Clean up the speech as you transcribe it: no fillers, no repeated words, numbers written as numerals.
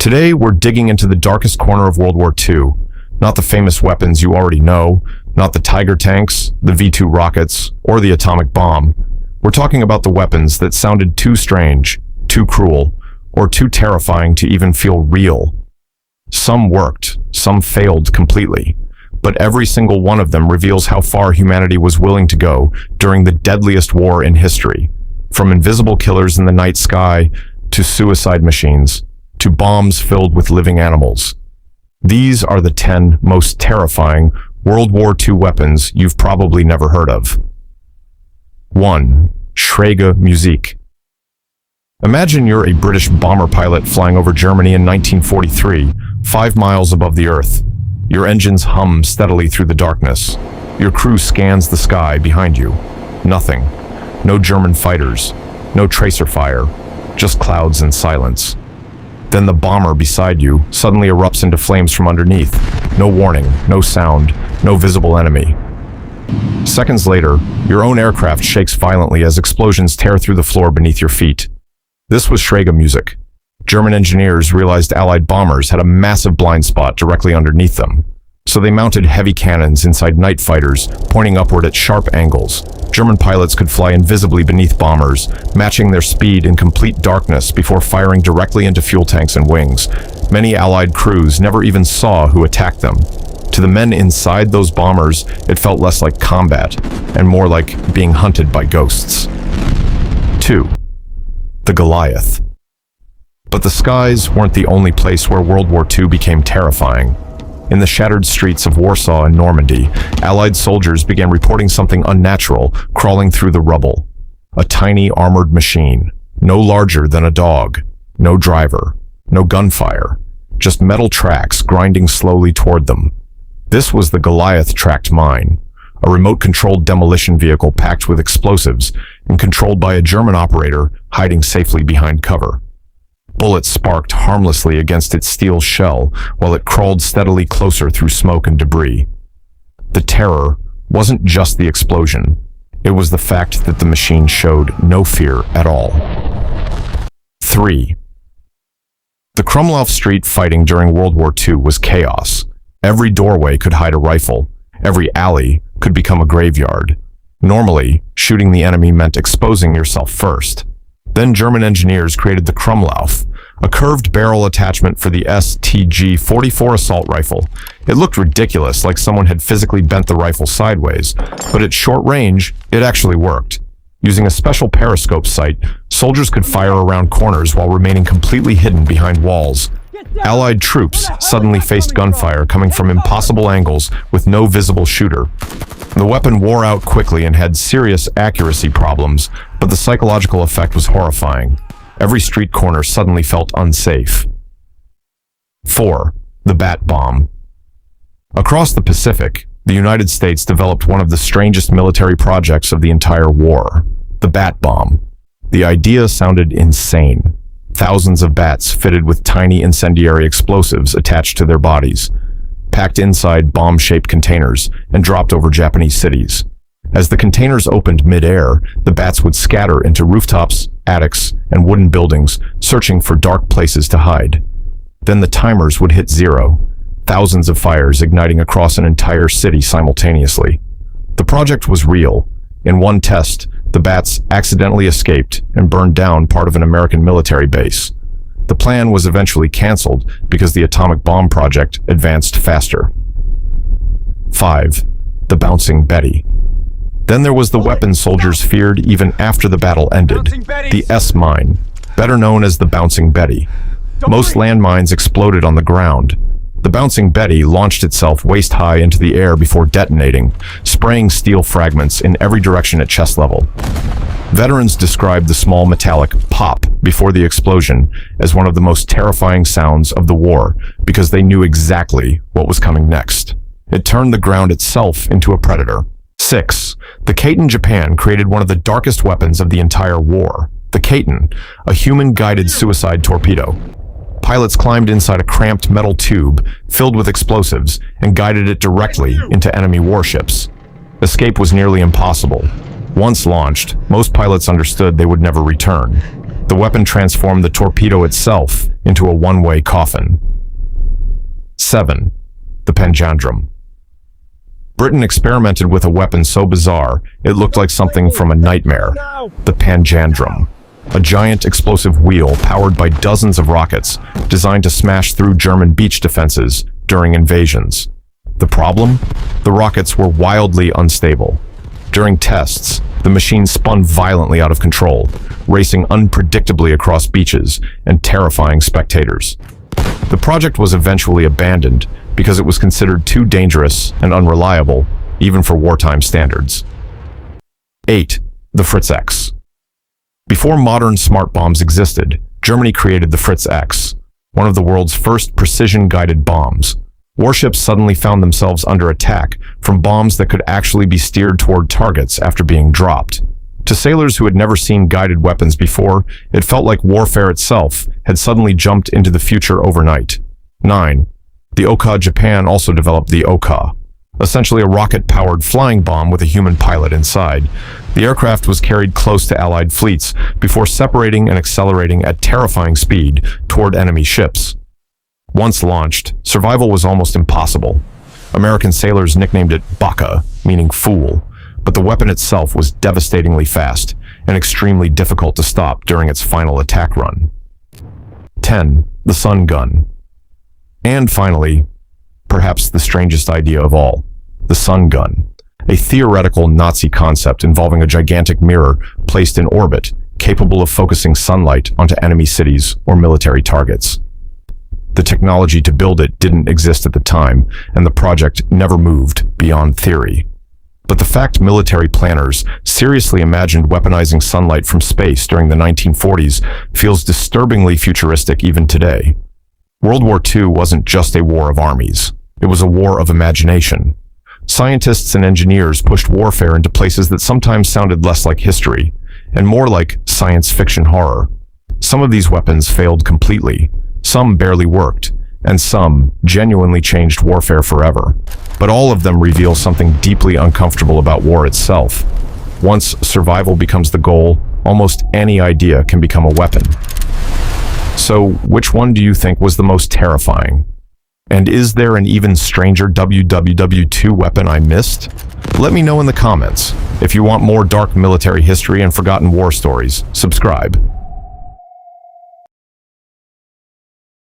Today, we're digging into the darkest corner of World War II. Not the famous weapons you already know, not the Tiger tanks, the V-2 rockets, or the atomic bomb. We're talking about the weapons that sounded too strange, too cruel, or too terrifying to even feel real. Some worked, some failed completely, but every single one of them reveals how far humanity was willing to go during the deadliest war in history. From invisible killers in the night sky, to suicide machines, to bombs filled with living animals. These are the 10 most terrifying World War II weapons you've probably never heard of. 1. Schräge Musik. Imagine you're a British bomber pilot flying over Germany in 1943, 5 miles above the Earth. Your engines hum steadily through the darkness. Your crew scans the sky behind you. Nothing. No German fighters. No tracer fire. Just clouds and silence. Then the bomber beside you suddenly erupts into flames from underneath. No warning, no sound, no visible enemy. Seconds later, your own aircraft shakes violently as explosions tear through the floor beneath your feet. This was Schräge Musik. German engineers realized Allied bombers had a massive blind spot directly underneath them. So they mounted heavy cannons inside night fighters, pointing upward at sharp angles. German pilots could fly invisibly beneath bombers, matching their speed in complete darkness before firing directly into fuel tanks and wings. Many Allied crews never even saw who attacked them. To the men inside those bombers, it felt less like combat, and more like being hunted by ghosts. 2. The Goliath. But the skies weren't the only place where World War II became terrifying. In the shattered streets of Warsaw and Normandy, Allied soldiers began reporting something unnatural crawling through the rubble. A tiny armored machine, no larger than a dog, no driver, no gunfire, just metal tracks grinding slowly toward them. This was the Goliath tracked mine, a remote-controlled demolition vehicle packed with explosives and controlled by a German operator hiding safely behind cover. Bullets sparked harmlessly against its steel shell while it crawled steadily closer through smoke and debris. The terror wasn't just the explosion. It was the fact that the machine showed no fear at all. 3. The Krumlov Street fighting during World War II was chaos. Every doorway could hide a rifle. Every alley could become a graveyard. Normally, shooting the enemy meant exposing yourself first. Then German engineers created the Krumlauf, a curved barrel attachment for the STG-44 assault rifle. It looked ridiculous, like someone had physically bent the rifle sideways, but at short range, it actually worked. Using a special periscope sight, soldiers could fire around corners while remaining completely hidden behind walls. Allied troops suddenly faced gunfire coming from impossible angles with no visible shooter. The weapon wore out quickly and had serious accuracy problems, but the psychological effect was horrifying. Every street corner suddenly felt unsafe. 4. The Bat Bomb. Across the Pacific, the United States developed one of the strangest military projects of the entire war, the Bat Bomb. The idea sounded insane. Thousands of bats fitted with tiny incendiary explosives attached to their bodies, packed inside bomb-shaped containers and dropped over Japanese cities. As the containers opened mid-air, the bats would scatter into rooftops, attics, and wooden buildings, searching for dark places to hide. Then the timers would hit 0, thousands of fires igniting across an entire city simultaneously. The project was real. In one test, the bats accidentally escaped and burned down part of an American military base. The plan was eventually canceled because the atomic bomb project advanced faster. 5. The Bouncing Betty. Then there was the weapon soldiers feared even after the battle ended, the S-mine, better known as the Bouncing Betty. Most landmines exploded on the ground. The Bouncing Betty launched itself waist-high into the air before detonating, spraying steel fragments in every direction at chest level. Veterans described the small metallic pop before the explosion as one of the most terrifying sounds of the war because they knew exactly what was coming next. It turned the ground itself into a predator. 6. The Kaiten Japan created one of the darkest weapons of the entire war. The Kaiten, a human-guided suicide torpedo. Pilots climbed inside a cramped metal tube filled with explosives and guided it directly into enemy warships. Escape was nearly impossible. Once launched, most pilots understood they would never return. The weapon transformed the torpedo itself into a one-way coffin. 7. The Panjandrum. Britain experimented with a weapon so bizarre, it looked like something from a nightmare. The Panjandrum. A giant explosive wheel powered by dozens of rockets designed to smash through German beach defenses during invasions. The problem? The rockets were wildly unstable. During tests, the machine spun violently out of control, racing unpredictably across beaches and terrifying spectators. The project was eventually abandoned because it was considered too dangerous and unreliable, even for wartime standards. 8. The Fritz X. Before modern smart bombs existed, Germany created the Fritz X, one of the world's first precision-guided bombs. Warships suddenly found themselves under attack from bombs that could actually be steered toward targets after being dropped. To sailors who had never seen guided weapons before, it felt like warfare itself had suddenly jumped into the future overnight. 9. The Oka. Japan also developed the Oka, essentially a rocket-powered flying bomb with a human pilot inside. The aircraft was carried close to Allied fleets before separating and accelerating at terrifying speed toward enemy ships. Once launched, survival was almost impossible. American sailors nicknamed it Baka, meaning fool, but the weapon itself was devastatingly fast and extremely difficult to stop during its final attack run. 10. The Sun Gun. And finally, perhaps the strangest idea of all, the Sun Gun, a theoretical Nazi concept involving a gigantic mirror placed in orbit, capable of focusing sunlight onto enemy cities or military targets. The technology to build it didn't exist at the time, and the project never moved beyond theory. But the fact military planners seriously imagined weaponizing sunlight from space during the 1940s feels disturbingly futuristic even today. World War II wasn't just a war of armies. It was a war of imagination. Scientists and engineers pushed warfare into places that sometimes sounded less like history, and more like science fiction horror. Some of these weapons failed completely, some barely worked, and some genuinely changed warfare forever. But all of them reveal something deeply uncomfortable about war itself. Once survival becomes the goal, almost any idea can become a weapon. So, which one do you think was the most terrifying? And is there an even stranger WWII weapon I missed? Let me know in the comments. If you want more dark military history and forgotten war stories, subscribe.